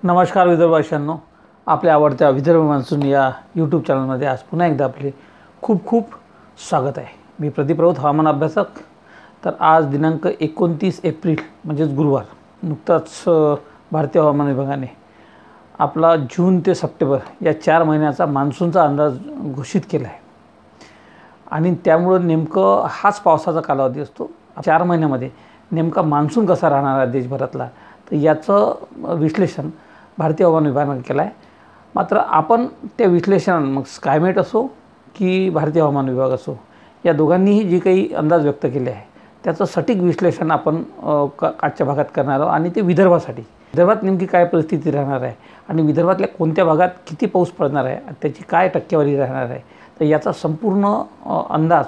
नमस्कार विदर्भवासियांनो, आपल्या आवडत्या विदर्भ मान्सून या यूट्यूब चॅनलमध्ये आज पुन्हा एकदा आपले खूप खूप स्वागत आहे। मी प्रदीप राऊत, हवामान अभ्यासक। तर आज दिनांक 29 एप्रिल म्हणजेच गुरुवार, नुकताच भारतीय हवामान विभागाने आपला जून ते सप्टेंबर या 4 महिन्याचा मान्सूनचा अंदाज घोषित केला आहे। आणि त्यामुळे नेमकं हाच पावसाचा कालावधी असतो। 4 महिन्यामध्ये नेमका मान्सून कसा राहणार आहे देशभरातला, तर याचं विश्लेषण भारतीय हवामान विभागाने केलं आहे। मात्र आपण त्या विश्लेषण मग स्कायमेट असो की भारतीय हवामान विभाग असो, या दोघांनीही जे काही अंदाज व्यक्त केले आहे त्याचं सटीक विश्लेषण आपण आजच्या भागात करणार आहोत। आणि ते विदर्भात नेमकी काय परिस्थिती राहणार आहे आणि विदर्भातल्या कोणत्या भागात किती पाऊस पडणार आहे, त्याची काय टक्केवारी राहणार आहे, तर याचा संपूर्ण अंदाज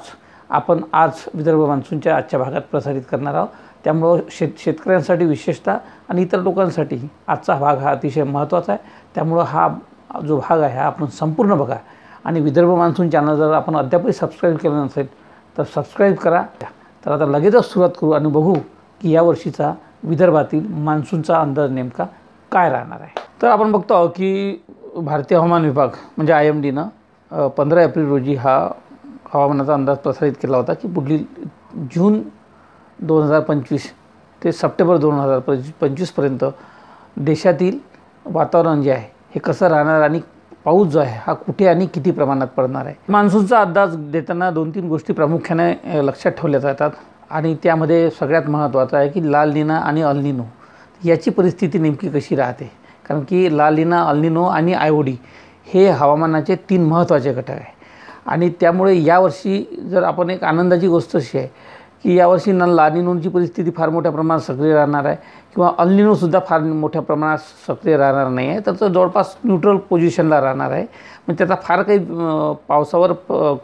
आपण आज विदर्भ मान्सूनच्या आजच्या भागात प्रसारित करणार आहोत। त्यामुळे शेतकऱ्यांसाठी विशेषतः आणि इतर लोकांसाठी आजचा भाग हा अतिशय महत्त्वाचा आहे। त्यामुळे हा जो भाग आहे हा आपण संपूर्ण बघा। आणि विदर्भ मान्सून चॅनल जर आपण अद्यापही सबस्क्राईब केलं नसेल तर सबस्क्राईब करा। तर आता लगेचच सुरुवात करू आणि बघू की यावर्षीचा विदर्भातील मान्सूनचा अंदाज नेमका काय राहणार आहे। तर आपण बघतो की भारतीय हवामान विभाग म्हणजे IMDनं 15 एप्रिल रोजी हा हवामानाचा अंदाज प्रसारित केला होता की पुढील जून 2025 ते सप्टेंबर 2025पर्यंत देशातील वातावरण जे आहे हे कसं राहणार आणि पाऊस जो आहे हा कुठे आणि किती प्रमाणात पडणार आहे। मान्सूनचा अंदाज देताना 2-3 गोष्टी प्रामुख्याने लक्षात ठेवल्या जातात आणि त्यामध्ये सगळ्यात महत्त्वाचं आहे की लाल निना आणि अल निनो याची परिस्थिती नेमकी कशी राहते। कारण की लाल निना, अल निनो आणि IOD हे हवामानाचे 3 महत्त्वाचे घटक आहे। आणि त्यामुळे यावर्षी जर आपण एक आनंदाची गोष्ट अशी आहे की यावर्षी लाल निनोची परिस्थिती फार मोठ्या प्रमाणात सक्रिय राहणार आहे किंवा अल निनोसुद्धा फार मोठ्या प्रमाणात सक्रिय राहणार नाही आहे, तर तो जवळपास न्यूट्रल पोझिशनला राहणार आहे। म्हणजे त्याचा फार काही पावसावर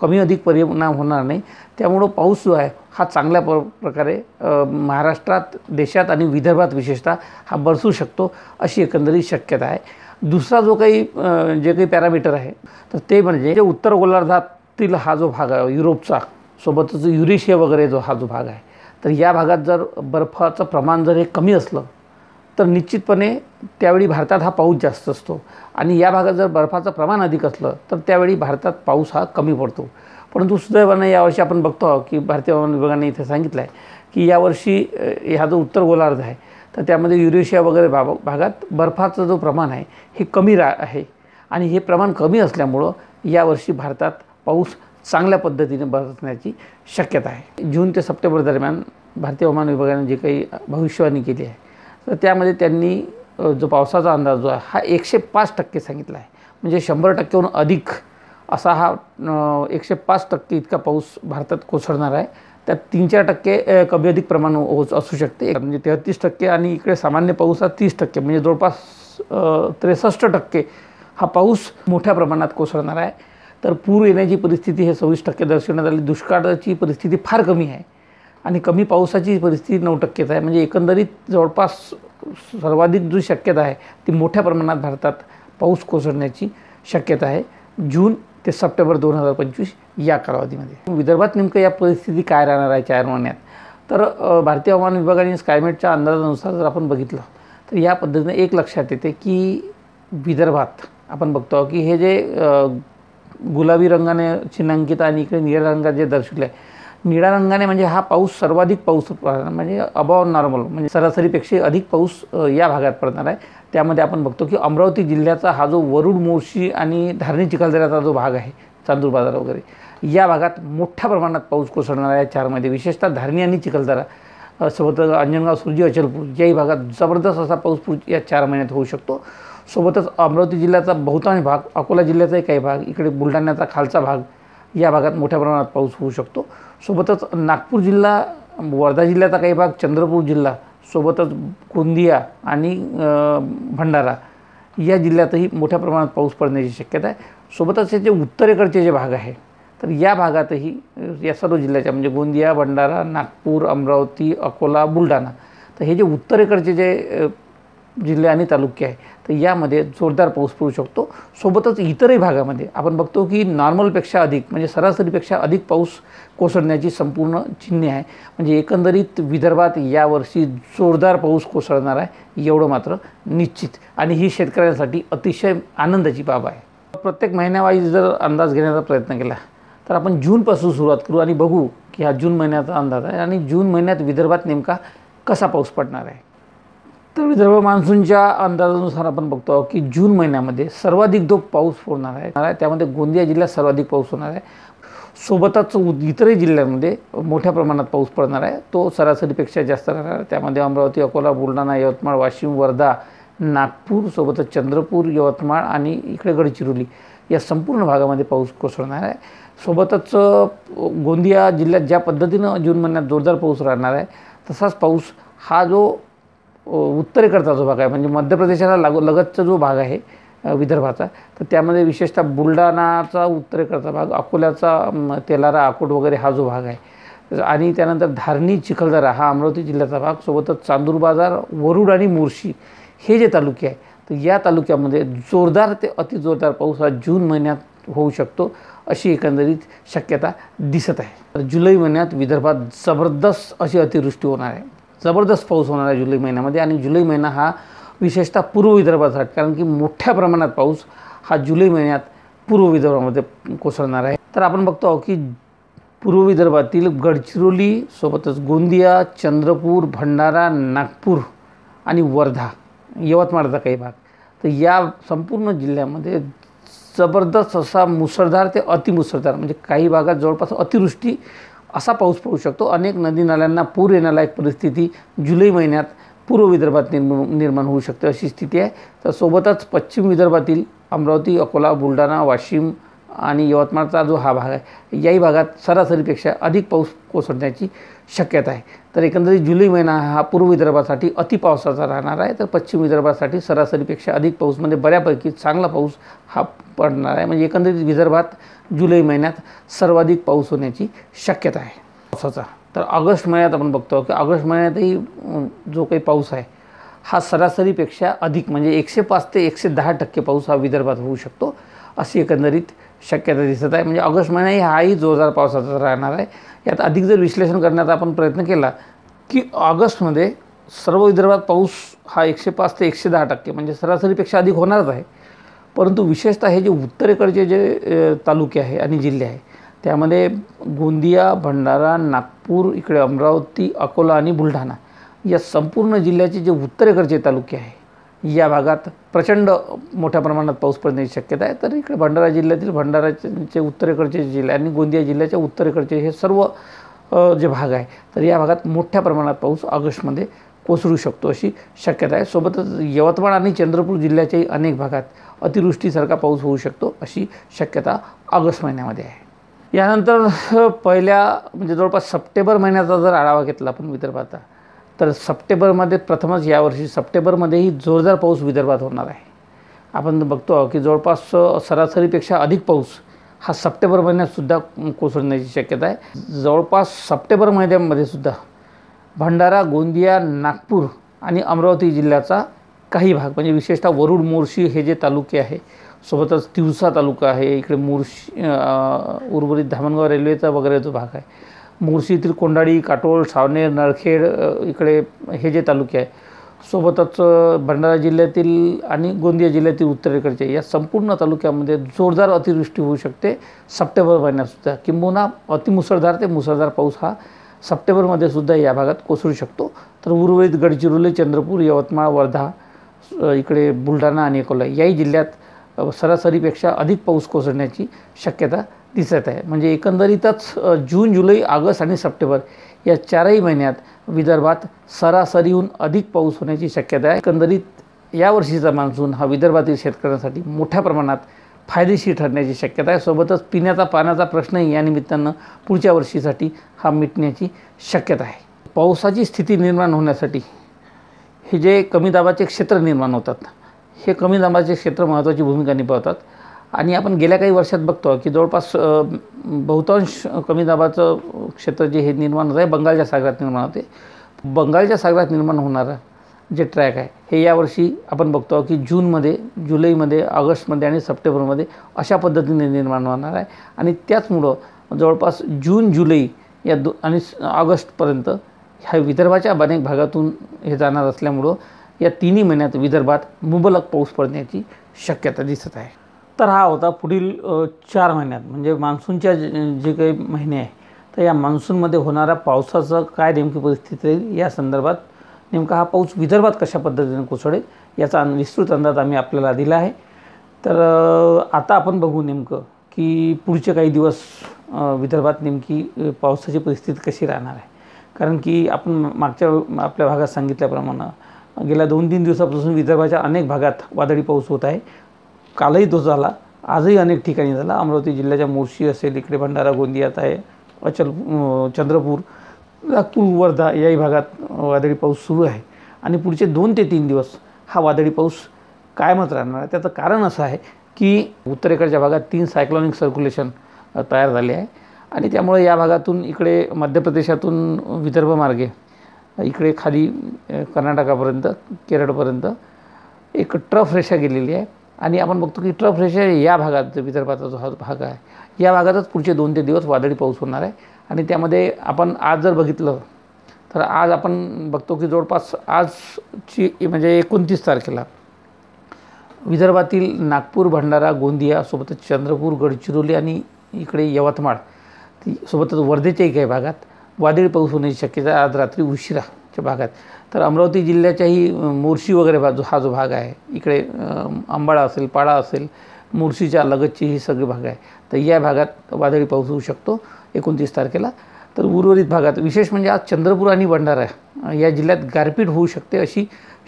कमी अधिक परिणाम होणार नाही। त्यामुळं पाऊस जो आहे हा चांगल्या प्रकारे महाराष्ट्रात, देशात आणि विदर्भात विशेषतः हा बरसू शकतो अशी एकंदरीत शक्यता आहे। दुसरा जो काही जे काही पॅरामीटर आहे तर ते म्हणजे उत्तर गोलार्धातील हा जो भाग आहे युरोपचा, सोबतच युरेशिया वगैरे हा जो भाग आहे, तर या भागात जर बर्फाचं प्रमाण जर हे कमी असलं तर निश्चितपणे त्यावेळी भारतात हा पाऊस जास्त असतो। आणि या भागात जर बर्फाचं प्रमाण अधिक असलं तर त्यावेळी भारतात पाऊस हा कमी पडतो। परंतु सुदैवाने यावर्षी आपण बघतो की भारतीय हवामान विभागाने इथे सांगितलं आहे की यावर्षी हा जो उत्तर गोलार्ध आहे तर त्यामध्ये युरेशिया वगैरे भागात बर्फाचं जो प्रमाण आहे हे कमी आहे। आणि हे प्रमाण कमी असल्यामुळं यावर्षी भारतात पाऊस चांगल्या पद्धतीने बरसण्याची शक्यता आहे। जून ते सप्टेंबर दरम्यान भारतीय हवामान विभागाने जे काही भविष्यवाणी केली आहे तर त्यामध्ये त्यांनी जो पावसाचा अंदाज जो आहे हा 105% सांगितला आहे। म्हणजे 100%हून अधिक असा हा 105% इतका पाऊस भारतात कोसळणार आहे। त्यात 3-4% कमी अधिक प्रमाण असू शकते, म्हणजे 33% आणि इकडे सामान्य पाऊस हा 30%, म्हणजे जवळपास 63% हा पाऊस मोठ्या प्रमाणात कोसळणार आहे। तर पूर येण्याची परिस्थिती हे 26% दर्शवण्यात आली। दुष्काळाची परिस्थिती फार कमी आहे आणि कमी पावसाची परिस्थिती 9%च आहे। म्हणजे एकंदरीत जवळपास सर्वाधिक जी शक्यता आहे ती मोठ्या प्रमाणात भारतात पाऊस कोसळण्याची शक्यता आहे जून ते सप्टेंबर 2025 या कालावधीमध्ये। विदर्भात नेमकं या परिस्थिती काय राहणार आहे 4 महिन्यात, तर भारतीय हवामान विभागाने स्कायमेटच्या अंदाजानुसार जर आपण बघितलं तर या पद्धतीने एक लक्षात येते की विदर्भात आपण बघतो की हे जे गुलाबी रंगाने चिन्हांकित आणि इकडे निळ्या रंगात जे दर्शवले आहे, निळ्या रंगाने म्हणजे हा पाऊस सर्वाधिक पाऊस म्हणजे अबव नॉर्मल, म्हणजे सरासरीपेक्षा अधिक पाऊस या भागात पडणार आहे। त्यामध्ये आपण बघतो की अमरावती जिल्ह्याचा हा जो वरुड, मोर्शी आणि धारणी चिखलदऱ्याचा जो भाग आहे, चांदूर बाजार वगैरे या भागात मोठ्या प्रमाणात पाऊस कोसळणार आहे 4 मध्ये। विशेषतः धारणी आणि चिखलदरा सोबतच अंजनगाव, सुर्जी, अचलपूर याही भागात जबरदस्त असा पाऊस या 4 महिन्यात होऊ शकतो। सोबतच अमरावती जिल्ह्याचा बहुतांश भाग, अकोला जिल्ह्याचाही काही भाग, इकडे बुलढाण्याचा खालचा भाग या भागात मोठ्या प्रमाणात पाऊस होऊ शकतो। सोबतच नागपूर जिल्हा, वर्धा जिल्ह्याचा काही भाग, चंद्रपूर जिल्हा, सोबतच गोंदिया आणि भंडारा या जिल्ह्यातही मोठ्या प्रमाणात पाऊस पडण्याची शक्यता आहे। सोबतच हे जे उत्तरेकडचे जे भाग आहे तर या भागातही या सर्व जिल्ह्याच्या म्हणजे गोंदिया, भंडारा, नागपूर, अमरावती, अकोला, बुलढाणा, तर हे जे उत्तरेकडचे जे जिल्हे आणि तालुके आहे तर यामध्ये जोरदार पाऊस पडू शकतो. सोबतच इतरही भागामध्ये आपण बघतो की नॉर्मलपेक्षा अधिक म्हणजे सरासरीपेक्षा अधिक पाऊस कोसळण्याची संपूर्ण चिन्हे आहे. म्हणजे एकंदरीत विदर्भात यावर्षी जोरदार पाऊस कोसळणार आहे एवढं मात्र निश्चित, आणि ही शेतकऱ्यांसाठी अतिशय आनंदाची बाब आहे. प्रत्येक महिन्यावाईज जर अंदाज घेण्याचा प्रयत्न केला तर आपण जूनपासून सुरुवात करू आणि बघू की हा जून महिन्याचा अंदाज आहे आणि जून महिन्यात विदर्भात नेमका कसा पाऊस पडणार आहे. तर विदर्भ मान्सूनच्या अंदाजानुसार आपण बघतो की जून महिन्यामध्ये सर्वाधिक जो पाऊस होणार आहे त्यामध्ये गोंदिया जिल्ह्यात सर्वाधिक पाऊस होणार आहे. सोबतच इतरही जिल्ह्यांमध्ये मोठ्या प्रमाणात पाऊस पडणार आहे. तो सरासरीपेक्षा जास्त राहणार आहे. त्यामध्ये अमरावती, अकोला, बुलढाणा, यवतमाळ, वाशिम, वर्धा, नागपूर, सोबतच चंद्रपूर, यवतमाळ आणि इकडे गडचिरोली या संपूर्ण भागामध्ये पाऊस कोसळणार आहे. सोबतच गोंदिया जिल्ह्यात ज्या पद्धतीनं जून महिन्यात जोरदार पाऊस राहणार आहे तसाच पाऊस हा जो उत्तरेकडचा जो भाग आहे म्हणजे मध्य प्रदेशाला लगतचा जो भाग आहे विदर्भाचा, तर त्यामध्ये विशेषतः बुलढाणाचा उत्तरेकडचा भाग, अकोल्याचा तेलारा, अकोट वगैरे हा जो भाग आहे आणि त्यानंतर धारणी, चिखलदरा हा अमरावती जिल्ह्याचा भाग, सोबतच चांदूर बाजार, वरुड आणि मोर्शी हे जे तालुके आहे तर या तालुक्यामध्ये जोरदार ते अतिजोरदार पाऊस हा जून महिन्यात होऊ शकतो अशी एकंदरीत शक्यता दिसत आहे. तर जुलै महिन्यात विदर्भात जबरदस्त अशी अतिवृष्टी होणार आहे. जबरदस्त पाऊस होणार आहे जुलै महिन्यामध्ये आणि जुलै महिना हा विशेषतः पूर्व विदर्भासाठी, कारण की मोठ्या प्रमाणात पाऊस हा जुलै महिन्यात पूर्व विदर्भामध्ये कोसळणार आहे. तर आपण बघतो आहोत की पूर्व विदर्भातील गडचिरोली, सोबतच गोंदिया, चंद्रपूर, भंडारा, नागपूर आणि वर्धा, यवतमाळचा काही भाग, तर या संपूर्ण जिल्ह्यामध्ये जबरदस्त असा मुसळधार ते अतिमुसळधार म्हणजे काही भागात जवळपास अतिवृष्टी असा पाऊस पडू शकतो. अनेक नदी नाल्यांना पूर येण्यालायक परिस्थिती जुलै महिन्यात पूर्व विदर्भात निर्माण होऊ शकते अशी स्थिती आहे. तर सोबतच पश्चिम विदर्भातील अमरावती, अकोला, बुलढाणा, वाशिम आणि यवतमाळचा जो हा भाग आहे याही भागात सरासरीपेक्षा अधिक पाऊस कोसळण्याची शक्यता आहे. तर एकंदरीत जुलै महिना हा पूर्व विदर्भासाठी अतिपावसाचा राहणार आहे. तर पश्चिम विदर्भासाठी सरासरीपेक्षा अधिक पाऊस म्हणजे बऱ्यापैकी चांगला पाऊस हा पडणार आहे. म्हणजे एकंदरीत विदर्भात जुलै महिन्यात सर्वाधिक पाऊस होण्याची शक्यता आहे पावसाचा. तर ऑगस्ट महिन्यात आपण बघतो की ऑगस्ट महिन्यातही जो काही पाऊस आहे हा सरासरीपेक्षा अधिक म्हणजे 105 ते 110% पाऊस हा विदर्भात होऊ शकतो अशी एकंदरीत शक्यता दिसत आहे. म्हणजे ऑगस्ट महिनाही हाही जोरदार पावसाचा राहणार आहे. यात अधिक जर विश्लेषण करण्याचा आपण प्रयत्न केला की ऑगस्टमध्ये सर्व विदर्भात पाऊस हा 105 ते 110% म्हणजे सरासरीपेक्षा अधिक होणारच आहे. परंतु विशेषतः हे जे उत्तरेकडचे जे तालुके आहे आणि जिल्हे आहे त्यामध्ये गोंदिया, भंडारा, नागपूर, इकडे अमरावती, अकोला आणि बुलढाणा या संपूर्ण जिल्ह्याचे जे उत्तरेकडचे तालुके आहे या भागात प्रचंड मोठ्या प्रमाणात पाऊस पडण्याची शक्यता आहे. तर इकडे भंडारा जिल्ह्यातील भंडाराचे उत्तरेकडचे जिल्हे आणि गोंदिया जिल्ह्याच्या उत्तरेकडचे हे सर्व जे भाग आहे तर या भागात मोठ्या प्रमाणात पाऊस ऑगस्टमध्ये कोसळू शकतो अशी शक्यता आहे. सोबतच यवतमाळ आणि चंद्रपूर जिल्ह्याच्याही अनेक भागात अतिवृष्टीसारखा पाऊस होऊ शकतो अशी शक्यता ऑगस्ट महिन्यामध्ये आहे. यानंतर पहिल्या म्हणजे जवळपास सप्टेंबर महिन्याचा जर आढावा घेतला आपण विदर्भाचा तर सप्टेंबरमध्ये प्रथमच यावर्षी सप्टेंबरमध्येही जोरदार पाऊस विदर्भात होणार आहे. आपण बघतो की जवळपास सरासरीपेक्षा अधिक पाऊस हा सप्टेंबर महिन्यातसुद्धा कोसळण्याची शक्यता आहे. जवळपास सप्टेंबर महिन्यामध्ये सुद्धा भंडारा, गोंदिया, नागपूर आणि अमरावती जिल्ह्याचा काही भाग म्हणजे विशेषतः वरुड, मोर्शी हे जे तालुके आहे, सोबतच तिवसा तालुका आहे, इकडे मोर्शी उर्वरित धामणगाव रेल्वेचा वगैरे जो भाग आहे, मोर्शीतील कोंडाळी, काटोल, सावनेर, नळखेड इकडे हे जे तालुके आहे, सोबतच भंडारा जिल्ह्यातील आणि गोंदिया जिल्ह्यातील उत्तरेकडचे या संपूर्ण तालुक्यामध्ये जोरदार अतिवृष्टी होऊ शकते सप्टेंबर महिन्यातसुद्धा. किंबहुना अतिमुसळधार ते मुसळधार पाऊस हा सप्टेंबरमध्ये सुद्धा या भागात कोसळू शकतो. तर उर्वरित गडचिरोली, चंद्रपूर, यवतमाळ, वर्धा, इकडे बुलढाणा आणि अकोला याही जिल्ह्यात सरासरीपेक्षा अधिक पाऊस कोसळण्याची शक्यता दिसत आहे. म्हणजे एकंदरीतच जून, जुलै, ऑगस्ट आणि सप्टेंबर या चारही महिन्यात विदर्भात सरासरीहून अधिक पाऊस होण्याची शक्यता आहे. एकंदरीत यावर्षीचा मान्सून हा विदर्भातील शेतकऱ्यांसाठी मोठ्या प्रमाणात फायदेशीर ठरण्याची शक्यता आहे. सोबतच पिण्याचा पाण्याचा प्रश्नही या निमित्तानं पुढच्या वर्षीसाठी हा मिटण्याची शक्यता आहे. पावसाची स्थिती निर्माण होण्यासाठी हे जे कमी दाबाचे क्षेत्र निर्माण होतात हे कमी दाबाचे क्षेत्र महत्त्वाची भूमिका निभावतात आणि आपण गेल्या काही वर्षात बघतो की जवळपास बहुतांश कमी दाबाचं क्षेत्र जे हे निर्माण होत आहे बंगालच्या सागरात निर्माण होते. बंगालच्या सागरात निर्माण होणारा जे ट्रॅक आहे हे यावर्षी आपण बघतो की जूनमध्ये, जुलैमध्ये, ऑगस्टमध्ये आणि सप्टेंबरमध्ये अशा पद्धतीने निर्माण होणार आहे. आणि त्याचमुळं जवळपास जून, जुलै या आणि ऑगस्टपर्यंत ह्या विदर्भाच्या अनेक भागातून हे जाणार असल्यामुळं या तिन्ही महिन्यात विदर्भात मुबलक पाऊस पडण्याची शक्यता दिसत आहे. तर हा होता पुढील 4 महिन्यात म्हणजे मान्सूनच्या जे काही महिने आहे, तर या मान्सूनमध्ये होणाऱ्या पावसाचं काय नेमकी परिस्थिती राहील, या संदर्भात नेमका हा पाऊस विदर्भात कशा पद्धतीने कोसळेल याचा विस्तृत अंदाज आम्ही आपल्याला दिला आहे. तर आता आपण बघू नेमकं की पुढचे काही दिवस विदर्भात नेमकी पावसाची परिस्थिती कशी राहणार आहे. कारण की आपण मागच्या आपल्या भागात सांगितल्याप्रमाणे गेल्या 2-3 दिवसापासून विदर्भाच्या अनेक भागात वादळी पाऊस होत आहे. कालही तो झाला, आजही अनेक ठिकाणी झाला. अमरावती जिल्ह्याच्या मोर्शी असेल, इकडे भंडारा गोंदियात आहे, चंद्रपूर, नागपूर, वर्धा याही भागात वादळी पाऊस सुरू आहे. आणि पुढचे 2 ते 3 दिवस हा वादळी पाऊस कायमच राहणार आहे. त्याचं कारण असं आहे की उत्तरेकडच्या भागात 3 सायक्लॉनिक सर्क्युलेशन तयार झाले आहे आणि त्यामुळे या भागातून इकडे मध्य प्रदेशातून विदर्भ मार्गे इकडे खाली कर्नाटकापर्यंत, केरळपर्यंत एक ट्रफ रेषा गेलेली आहे. आणि आपण बघतो की ट्रफ रेषा या भागात, विदर्भाचा जो हा भाग आहे, या भागातच पुढचे 2 ते दिवस वादळी पाऊस होणार आहे. आणि त्यामध्ये आपण आज जर बघितलं तर आज आपण बघतो की जवळपास आजची म्हणजे 29 तारखेला विदर्भातील नागपूर, भंडारा, गोंदिया सोबतच चंद्रपूर, गडचिरोली आणि इकडे यवतमाळ सोबतच वर्धेच्याही काही भागात वादळी पाऊस होण्याची शक्यता आज रात्री उशिराच्या भागात. तर अमरावती जिल्ह्याच्याही मोर्शी वगैरे हा जो भाग आहे, इकडे अंबाळा असेल, पाडा असेल, मोर्शीच्या लगतची ही सगळी भाग आहे, तर या भागात वादळी पाऊस होऊ शकतो 29 तारखेला. तर उर्वरित भागात विशेष म्हणजे आज चंद्रपूर आणि भंडारा या जिल्ह्यात गारपीट होऊ शकते अशी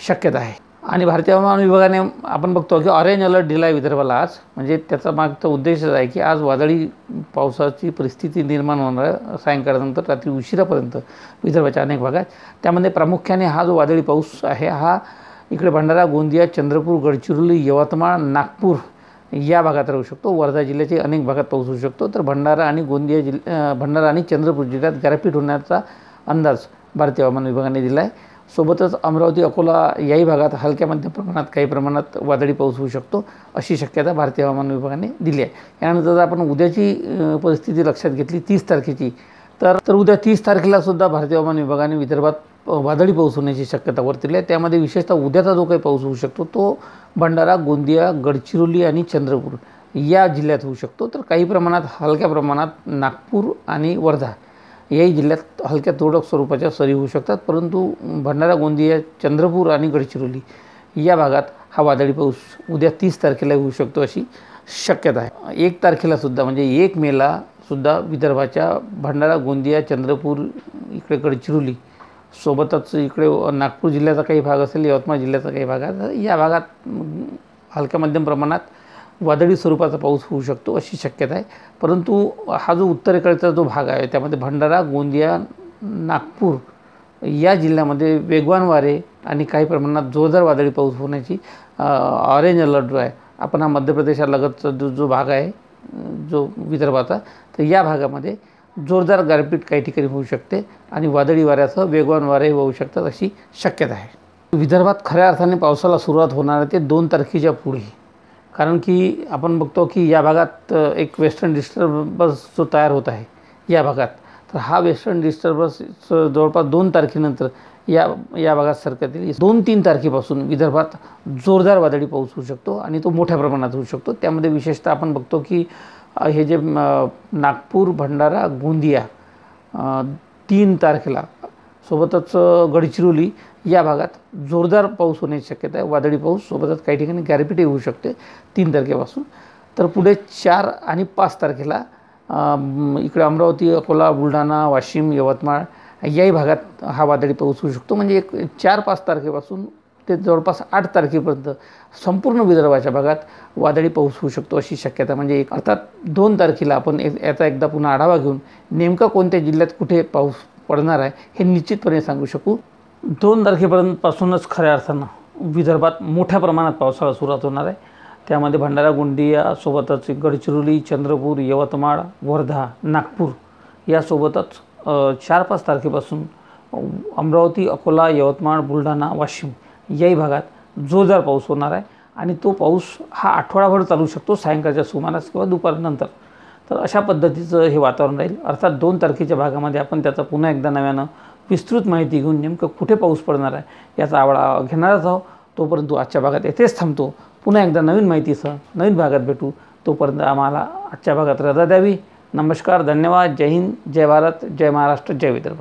शक्यता आहे. आणि भारतीय हवामान विभागाने आपण बघतो की ऑरेंज अलर्ट दिला आहे विदर्भाला आज. म्हणजे त्याचा मागचा उद्देशच आहे की आज वादळी पावसाची परिस्थिती निर्माण होणार आहे सायंकाळनंतर रात्री उशिरापर्यंत विदर्भाच्या अनेक भागात. त्यामध्ये प्रामुख्याने हा जो वादळी पाऊस आहे हा इकडे भंडारा, गोंदिया, चंद्रपूर, गडचिरोली, यवतमाळ, नागपूर या भागात राहू शकतो. वर्धा जिल्ह्याचे अनेक भागात पाऊस होऊ शकतो. तर भंडारा आणि चंद्रपूर जिल्ह्यात गारपीट होण्याचा अंदाज भारतीय हवामान विभागाने दिला आहे. सोबतच अमरावती, अकोला याही भागात हलक्या मध्यम प्रमाणात काही प्रमाणात वादळी पाऊस होऊ शकतो अशी शक्यता भारतीय हवामान विभागाने दिली आहे. यानंतर जर आपण उद्याची परिस्थिती लक्षात घेतली 30 तारखेची, तर उद्या 30 तारखेलासुद्धा भारतीय हवामान विभागाने विदर्भात वादळी पाऊस होण्याची शक्यता वर्तवली आहे. त्यामध्ये विशेषतः उद्याचा जो काही पाऊस होऊ शकतो तो भंडारा, गोंदिया, गडचिरोली आणि चंद्रपूर या जिल्ह्यात होऊ शकतो. तर काही प्रमाणात हलक्या प्रमाणात नागपूर आणि वर्धा याही जिल्ह्यात हलक्या तुरळक स्वरूपाच्या सरी होऊ शकतात. परंतु भंडारा, गोंदिया, चंद्रपूर आणि गडचिरोली या भागात हा वादळी पाऊस उद्या 30 तारखेला होऊ शकतो अशी शक्यता आहे. 1 तारखेलासुद्धा म्हणजे 1 मेला सुद्धा विदर्भाच्या भंडारा, गोंदिया, चंद्रपूर, इकडे गडचिरोली सोबतच इकडे नागपूर जिल्ह्याचा काही भाग असेल, यवतमाळ जिल्ह्याचा काही भाग आहे, या भागात हलक्या मध्यम प्रमाणात वादळी स्वरूपाचा पाऊस होऊ शकतो अशी शक्यता आहे. परंतु हा जो उत्तरेकडचा जो भाग आहे त्यामध्ये भंडारा, गोंदिया, नागपूर या जिल्ह्यामध्ये वेगवान वारे आणि काही प्रमाणात जोरदार वादळी पाऊस होण्याची ऑरेंज अलर्ट आहे. आपण हा मध्य प्रदेशालगतचा जो भाग आहे जो विदर्भाचा, तर या भागामध्ये जोरदार गारपीट काही ठिकाणी होऊ शकते आणि वादळी वाऱ्यासह वेगवान वारे होऊ शकतात अशी शक्यता आहे. विदर्भात खऱ्या अर्थाने पावसाला सुरुवात होणार आहे ते 2 तारखेच्या पुढे. कारण की आपण बघतो की या भागात एक वेस्टर्न डिस्टर्बन्स जो तयार होत आहे या भागात, तर हा वेस्टर्न डिस्टर्बन्स जवळपास 2 तारखेनंतर या भागात सरकत येईल. 2-3 तारखेपासून विदर्भात जोरदार वादळी पाऊस होऊ शकतो आणि तो मोठ्या प्रमाणात होऊ शकतो. त्यामध्ये विशेषतः आपण बघतो की हे जे नागपूर, भंडारा, गोंदिया 3 तारखेला सोबतच गडचिरोली या भागात जोरदार पाऊस होण्याची शक्यता आहे. वादळी पाऊस सोबतच काही ठिकाणी गारपीटही होऊ शकते 3 तारखेपासून. तर पुढे 4 आणि 5 तारखेला इकडे अमरावती, अकोला, बुलढाणा, वाशिम, यवतमाळ याही भागात हा वादळी पाऊस होऊ शकतो. म्हणजे 4-5 तारखेपासून ते जवळपास 8 तारखेपर्यंत संपूर्ण विदर्भाच्या भागात वादळी पाऊस होऊ शकतो अशी शक्यता. म्हणजे अर्थात 2 तारखेला आपण याचा एकदा पुन्हा आढावा घेऊन नेमका कोणत्या जिल्ह्यात कुठे पाऊस पडणार आहे हे निश्चितपणे सांगू शकू. 2 तारखेपासूनच खऱ्या अर्थानं विदर्भात मोठ्या प्रमाणात पावसाला सुरुवात होणार आहे. त्यामध्ये भंडारा, गोंदिया सोबतच गडचिरोली, चंद्रपूर, यवतमाळ, वर्धा, नागपूर यासोबतच 4-5 तारखेपासून अमरावती, अकोला, यवतमाळ, बुलढाणा, वाशिम याही भागात जोरदार पाऊस होणार आहे आणि तो पाऊस हा आठवडाभर चालू शकतो, सायंकाळच्या सुमारास किंवा दुपारनंतर. तर अशा पद्धतीचं हे वातावरण राहील. अर्थात 2 तारखेच्या भागामध्ये आपण त्याचा पुन्हा एकदा नव्यानं विस्तृत माहिती घेऊन नेमकं कुठे पाऊस पडणार आहे याचा आढावा घेणारच आहोत. तोपर्यंत आजच्या भागात येथेच थांबतो. पुन्हा एकदा नवीन माहितीसह नवीन भागात भेटू. तोपर्यंत आम्हाला आजच्या भागात रजा द्यावी. नमस्कार, धन्यवाद. जय हिंद, जय भारत, जय महाराष्ट्र, जय विदर्भ.